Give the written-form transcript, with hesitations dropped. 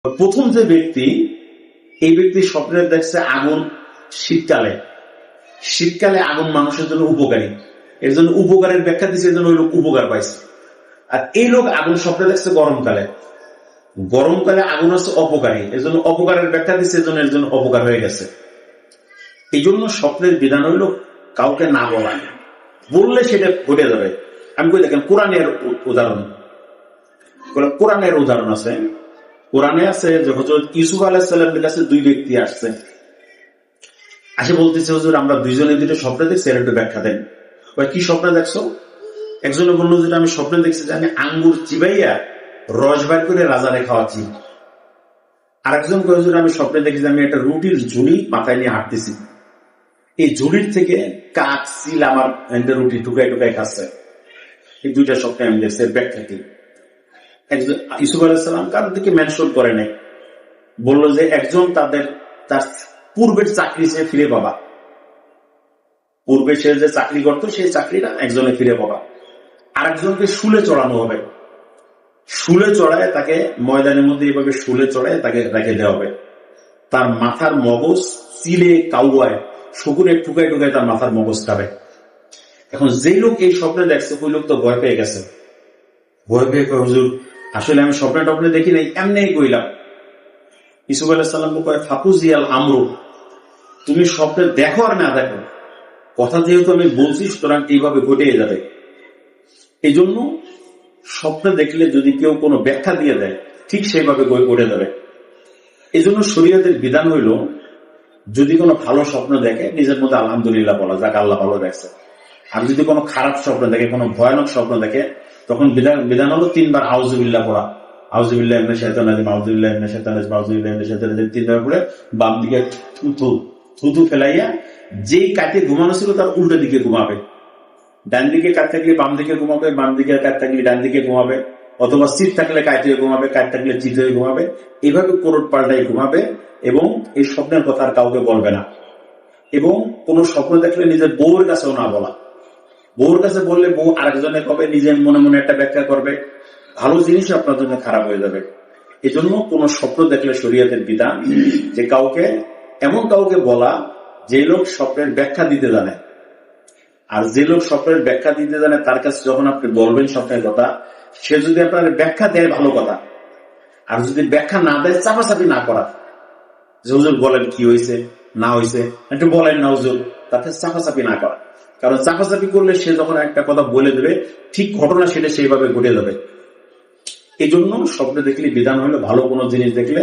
প্রথম যে ব্যক্তি, এই ব্যক্তি স্বপ্নে দেখছে আগুন শীতকালে। শীতকালে আগুন মানুষের জন্য উপকারী, এর জন্য উপকারের ব্যাখ্যা দিচ্ছে, এর জন্য ওই লোক উপকার পাইছে। আর এই লোক আগুন স্বপ্নে দেখছে গরমকালে, গরমকালে আগুন হচ্ছে অপকারী, এর জন্য অপকারের ব্যাখ্যা দিচ্ছে, এর জন্য অপকার হয়ে গেছে। এই জন্য স্বপ্নের বিধান হইল কাউকে না বলা, বললে সেটা ঘটে যাবে। আমি কই দেখেন কোরআনের উদাহরণ, কোরআনের উদাহরণ আছে। কোরআনে আছে যে হযরত ইউসুফ আলাইহিস সালামের কাছে দুই ব্যক্তি আসছে, আসে বলতেছে হুজুর আমরা দুইজনে দুটো স্বপ্ন দেখছি, এর একটু ব্যাখ্যা দেন। কি স্বপ্ন দেখছো? একজনে বললো যে আমি স্বপ্নে দেখছি যে আমি আঙ্গুর চিবাইয়া রস বার করে রাজারে খাওয়াচ্ছি। আর একজন কয়ে হুজুর আমি স্বপ্নে দেখছি আমি একটা রুটির ঝুড়ি মাথায় নিয়ে হাঁটতেছি, এই ঝুড়ির থেকে কাক চিল আমার রুটি টুকাই টুকাই খাচ্ছে। এই দুইটা স্বপ্নে আমি দেখছি, এর ব্যাখ্যা কি? ইউসুফ আলাইহিস সালাম কারোর দিকে মেনশন করে নাই, বললো যে একজন তার পূর্বের চাকরি সে ফিরে পাবা, পূর্বে সে যে চাকরি করতো সেই চাকরিটা একজনে ফিরে পাবা। আর একজনকে শুলে চড়ানো হবে, শুলে চড়ায় তাকে ময়দানের মধ্যে এইভাবে শুলে চড়ায় তাকে রেখে দেওয়া হবে। তার মাথার মগজ চিলে কাউয়ায় শকুনে টুকায় টুকায় তার মাথার মগজ খাবে। এখন যে লোক এই স্বপ্নে দেখছে ওই লোক তো ভয় পেয়ে গেছে, ভয় পেয়ে হুজুর আসলে আমি স্বপ্নে টপ্নে দেখি নাই, এমনি কইলাম। ইউসুফ আলাইহিস সালাম কয় ফাকুজিয়াল আমরু, তুমি স্বপ্নে দেখো আর না দেখো, কথা যেহেতু আমি বলছি সুতরাং এইভাবে ঘটে যাবে। এই জন্য স্বপ্নে দেখলে যদি কেউ কোনো ব্যাখ্যা দিয়ে দেয় ঠিক সেইভাবে ঘটে যাবে। এই জন্য শরীয়তের বিধান হইল যদি কোনো ভালো স্বপ্ন দেখে নিজের মধ্যে আলহামদুলিল্লাহ বলা, যাক আল্লাহ ভালো দেখছে। আর যদি কোনো খারাপ স্বপ্ন দেখে, কোনো ভয়ানক স্বপ্ন দেখে, তখন বিধান হলো 3 বার আউযুবিল্লাহ পড়া। আউযুবিল্লাহি মিনাশ শাইতানির রাজিম, আউযুবিল্লাহি মিনাশ শাইতানির রাজিম, আউযুবিল্লাহি মিনাশ শাইতানির রাজিম 3 বার পড়ে বাম দিকে থুতু ফেলাইয়া যেই কাটে ঘুমানো ছিল তার উল্টো দিকে ঘুমাবে। ডান দিকে কাট থাকলে বাম দিকে ঘুমাবে, বাম দিকে কাট থাকলে ডান দিকে ঘুমাবে, অথবা চিত থাকলে কাট হয়ে ঘুমাবে, কাট থাকলে চিত হয়ে ঘুমাবে। এইভাবে কোরট পাল্টাই ঘুমাবে এবং এই স্বপ্নের কথা আর কাউকে বলবে না। এবং কোন স্বপ্ন দেখলে নিজের বউয়ের কাছেও না বলা, বউর কাছে বললে বউ আরেকজনে কবে, নিজের মনে মনে একটা ব্যাখ্যা করবে, ভালো জিনিস আপনার জন্য খারাপ হয়ে যাবে। এই জন্য কোন স্বপ্ন দেখলে শরীয়তের বিধান যে এমন কাউকে বলা যে লোক স্বপ্নের ব্যাখ্যা দিতে জানে। আর যে লোক স্বপ্নের ব্যাখ্যা দিতে জানে তার কাছে যখন আপনি বলবেন স্বপ্নের কথা, সে যদি আপনার ব্যাখ্যা দেয় ভালো কথা, আর যদি ব্যাখ্যা না দেয় চাপাচাপি না করা, যে হুজুর বলেন কি হয়েছে না হয়েছে, একটু বলেন না হুজুর, তাতে চাপাচাপি না করা। কারণ চাপাচাপি করলে সে যখন একটা কথা বলে দেবে ঠিক ঘটনা সেটা সেইভাবে ঘটে যাবে। এই জন্য স্বপ্নে দেখলে বিধান হলো ভালো কোনো জিনিস দেখলে